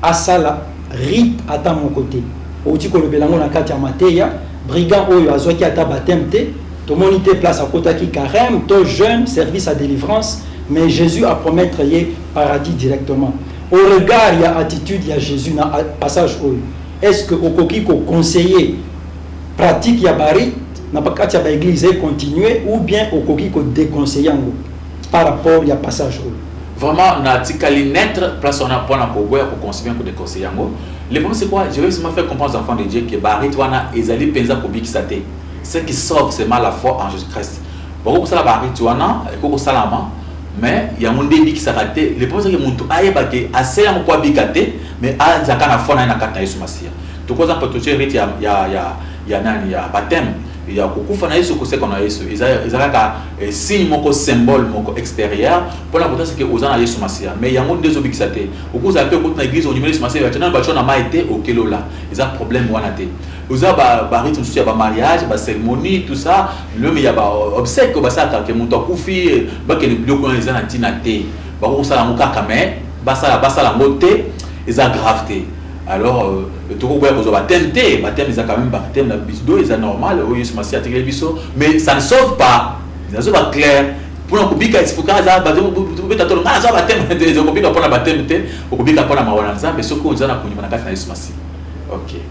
asala rite à mon côté. Au titre le belango na katia mateya, brigand oyo azoki ata batemte. Tout le monde était place à côté qui carême, tout jeune, service à délivrance, mais Jésus a promettre le paradis directement. Au regard, il y a attitude, il y a Jésus dans le passage où est-ce que au coquille conseiller pratique il y a barit, n'a pas qu'à l'église continuer ou bien au coquille déconseiller par rapport il y a passage où. Vraiment, na tikali naître place on a pour na kogoya pour conseiller pour déconseiller ngo. Le problème c'est quoi? Je vais seulement faire comprendre aux enfants de Dieu que barit wana ezali penza ko bikisate. Ce qui sauve, c'est mal la foi en Jésus-Christ. Beaucoup de ça la beaucoup salama, mais il y a mon débit qui s'est raté. Le problème c'est que mon tout aïe baké assez en quoi bicate, mais à zakana foi na kata Yesu Masia. Tout quoi ça peut toucher il y a baptême, il y a beaucoup de Yesu que c'est qu'on a Yesu. Ils ont signe moko symbole moko extérieur pour la c'est que aux ans Yesu Masia. Mais il y a mon deux obixate. Beaucoup ça peut côté l'église au niveau Yesu Masia, maintenant ba chona ma été au kelo là. Ils ont problème wanate. Vous avez un rythme social, un mariage, une cérémonie, tout ça. Il y a un obsèque, il y a un koufi, il y a un bloc qui est en tinate. Il y a un kakame, il y a un moté, il y a gravité. Alors, tout le monde a tenté, il y a quand même baptême, il est normal, mais ça ne sauve pas. Ça ne sauve pas clair. Pour un kubika, il faut que ça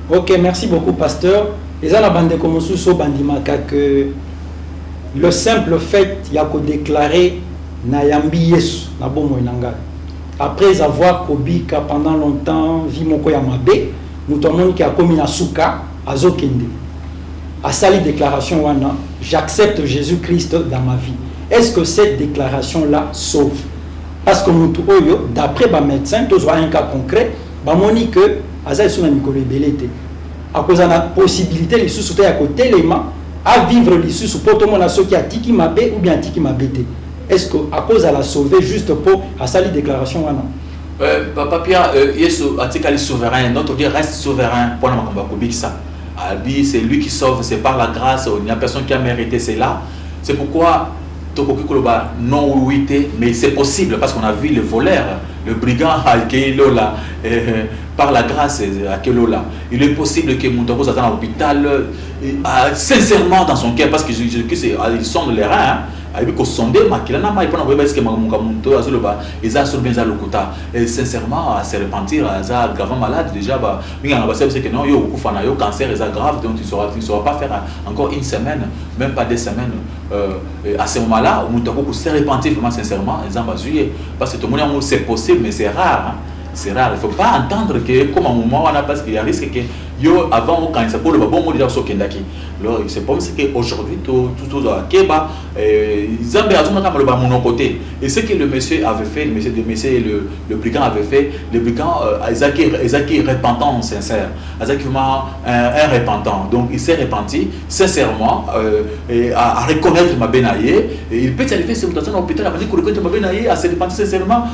Ok, merci beaucoup, pasteur. Et ça, la bande que le simple fait, il y a que déclarer nayambi Yesu na bomo nanga. Après avoir kobika pendant longtemps vi moko ya mabe, mutomoni ki akomi na suka azokende. Asali déclaration wana, j'accepte Jésus-Christ dans ma vie. Est-ce que cette déclaration là sauve? Parce que mutu oyo d'après ba médecin, tous un cas concret, ba moni que azali suna mikolo ebelete. À cause de la possibilité les sous à côté les mains à vivre les sous pour tout le monde à ceux qui a tiki mabé ou bien tiki mabété. Est-ce que à cause de la sauver juste pour à sa déclaration ou non? Papa Pierre, Yesu a dit souverain, notre Dieu reste souverain pour la combat ça. C'est lui qui sauve, c'est par la grâce, il n'y a personne qui a mérité cela. C'est pourquoi non oui, mais c'est possible parce qu'on a vu le voleur, le brigand là, par la grâce à Kelola. Il est possible que mon soit dans l'hôpital sincèrement dans son cœur parce que ils sont les reins. Sincèrement, à se repentir, à gravement malade déjà, c'est que non, il y a un cancer, c'est grave, donc tu ne sauras pas faire encore une semaine, même pas 2 semaines. À ce moment-là, on doit se repentir vraiment sincèrement, parce que tout le monde c'est possible, mais c'est rare. C'est rare, il ne faut pas entendre que comme un moment on a parce qu'il y a risque que yo avant quand ça pour le bon mot déjà sur Kendaki. Alors c'est pas c'est qu'aujourd'hui tout à Keba Zambé a tout le monde mon côté et ce que le monsieur avait fait, le brigand avait fait, le brigand Isaac repentant sincère, Isaac un repentant, donc il s'est repenti sincèrement à reconnaître ma benaye et il peut arriver c'est dans un hôpital à reconnaître ma benaye à se repentir sincèrement.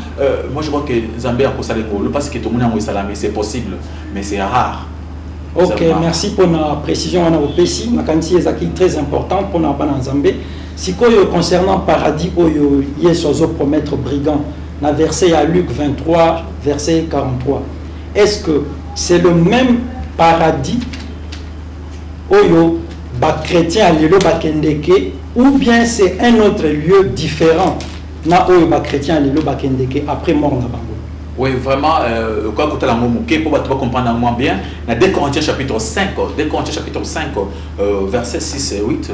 Moi je crois que Zambé a posé parce que tout le monde a salamé, c'est possible, mais c'est rare. Ok, merci pour la précision. On a au PC, ma quantité est très importante pour la Zambé. Si concernant paradis, il y a promettre brigand, dans verset à Luc 23, verset 43. Est-ce que c'est le même paradis chrétien à l'élo bakendeke ou bien c'est un autre lieu différent na chrétien à l'élo bakendeke après mort na bango? Oui, vraiment, quoi que tu as pour comprendre moins bien, dans 2 Corinthiens chapitre 5, verset 6 et 8,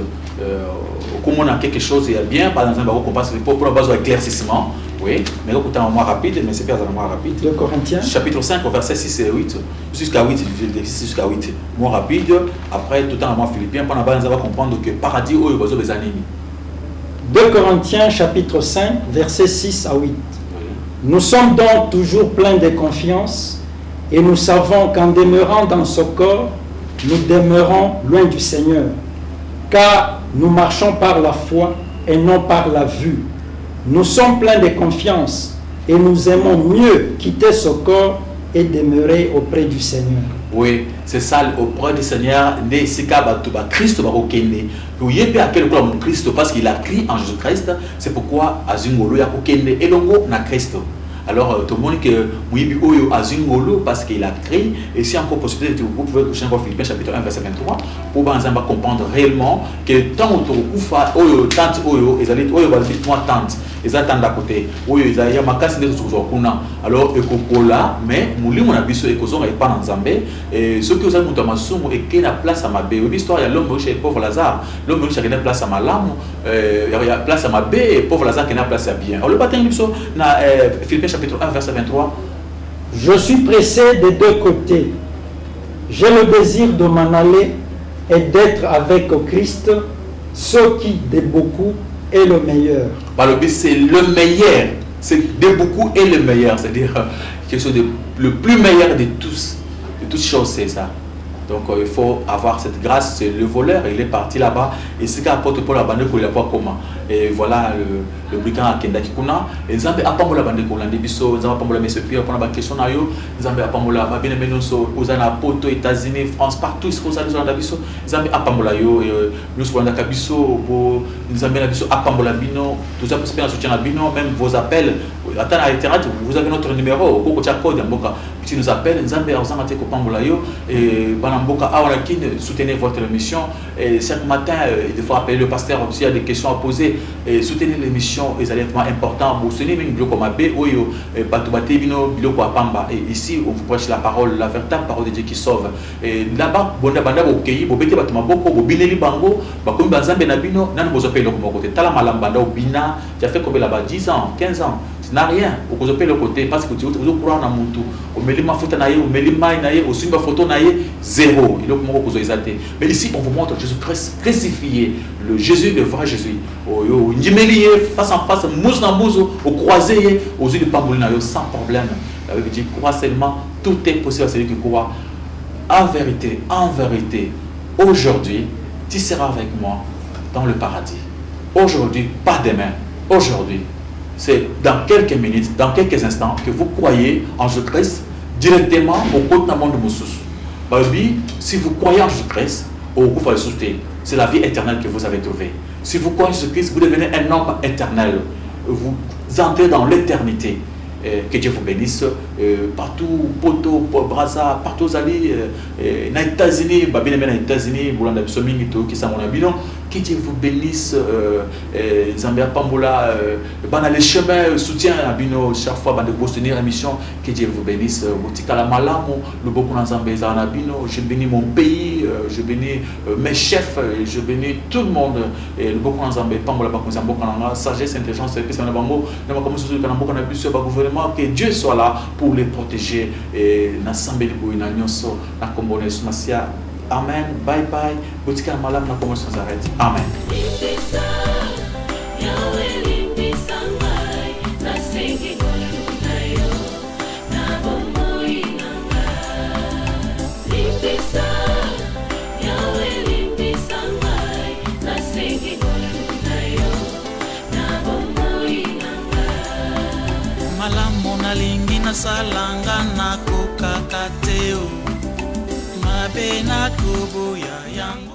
comme on a quelque chose, il y a bien, par exemple, on passe pour avoir un éclaircissement, oui, mais là, tu as un moins rapide, mais c'est pas un moins rapide. 2 Corinthiens chapitre 5, verset 6 et 8, jusqu'à 8, jusqu'à 8, moins rapide, après tout en moins philippien, pendant que nous allons comprendre que paradis, où il y a des années. 2 Corinthiens chapitre 5, verset 6 à 8. Nous sommes donc toujours pleins de confiance et nous savons qu'en demeurant dans ce corps, nous demeurons loin du Seigneur, car nous marchons par la foi et non par la vue. Nous sommes pleins de confiance et nous aimons mieux quitter ce corps et demeurer auprès du Seigneur. Oui, c'est ça, auprès du Seigneur, Christ va reconnaître. Vous voyez à quel point Christ, parce qu'il a crié en Jésus-Christ, c'est pourquoi Azingolo y a reconnaît et donc na Christ. Alors tout le monde que Mouibi Oyo Azingolo parce qu'il a crié et si encore possibilité vous pouvez toucher encore Philippiens chapitre 1 verset 23 pour comprendre réellement que tant où tu fa Oyo tante Oyo ils allaient Oyo va dire moi tante ils attendent à côté Oyo ils allaient makasi de toujours kuna alors ekokola mais mouli mon abisso ekozo et pas dans Zambé et ce que vous avez monté masumu et qui na place à ma bé l'histoire il y a l'homme chez pauvre Lazare l'homme riche qui na place à ma lame il y a place à ma bé et pauvre Lazare qui na place à bien alors le matin l'ibso na Philippiens chapitre 1 verset 23. Je suis pressé des 2 côtés. J'ai le désir de m'en aller et d'être avec Christ, ce qui de beaucoup est le meilleur. Par le but, c'est le meilleur. C'est de beaucoup est le meilleur. C'est-à-dire quelque chose de le plus meilleur de tous. De toutes choses, c'est ça. Donc il faut avoir cette grâce. C'est le voleur, il est parti là-bas. Et ce qu'apporte pour la bande, il n'a pas comment. Et voilà le brigand à Kendaki Kuna. Et Zambé a pas la bande pour l'andibiso. Zambé a pas la messe puis pour la question na yo. Zambé a pas la bien menon so aux Anapoto, États-Unis, France, partout ce qu'on a dans l'andibiso. Zambé a pas la yo. Nous sommes dans l'andibiso pour Zambé l'andibiso a pas la bino. Tout ça pour se soutien à bino. Même vos appels. Attends à Internet, vous avez notre numéro. Au Coco Code, Mboka. tu nous appelles, Nzambe Arzamate Kopambolayo, et Banamboka Aorakin, soutenez votre émission. Et chaque matin, il faut appeler le pasteur aussi, il y a des questions à poser. Et soutenez l'émission, c'est vraiment important. Vous soutenez même Biloko Mabé, Oyo, Batubate Bino, Biloko Apamba. Et ici, on vous prêche la parole, la véritable parole de Dieu qui sauve. Et là-bas, Bonda Banda Bokei, Bobete Batumaboko, Bobineli Bango, Bakoum Bazambe Nabino, Nan Bozopé le côté. Tala Malambanda, Obina, tu as fait combien là-bas 10 ans, 15 ans. Tu n'as rien. Au le côté, parce que tu es au courant dans mon tout. Au Melima Foutanaïe, au Melima Naïe, au Simba Photonaïe, zéro. Il est au exalté. Mais ici, on vous montre Jésus-Christ crucifié, le Jésus, le vrai Jésus. Au Ndimelié, face en face, mousse dans mousse, au croisé, aux yeux de Pambolinaïo, sans problème. Avec Dieu, crois seulement, tout est possible à celui qui croit. En vérité, aujourd'hui, tu seras avec moi dans le paradis. Aujourd'hui, pas demain. Aujourd'hui. C'est dans quelques minutes, dans quelques instants, que vous croyez en Jésus-Christ directement au côté de monde de Moussous. Si vous croyez en Jésus-Christ, c'est la vie éternelle que vous avez trouvée. Si vous croyez en Jésus-Christ, vous devenez un homme éternel. Vous entrez dans l'éternité. Que Dieu vous bénisse partout, Poto, Brazza, partout aux alliés, aux États-Unis, aux États-Unis, que Dieu vous bénisse, Zambia Pambola, les chemins, soutien à Bino, chaque fois, vous soutenir l'émission, que Dieu vous bénisse, Boutikala Malamo, le beaucoup dans Zambia, je bénis mon pays, je bénis mes chefs, je bénis tout le monde, le beaucoup dans Zambia, Pambola, sagesse, intelligence, gouvernement, que Dieu soit là pour les protéger et amen, bye bye, Boutika Malam na commence sans arrêt. Amen. Nalingi na salanga na kukakateo mabe na kubuya yang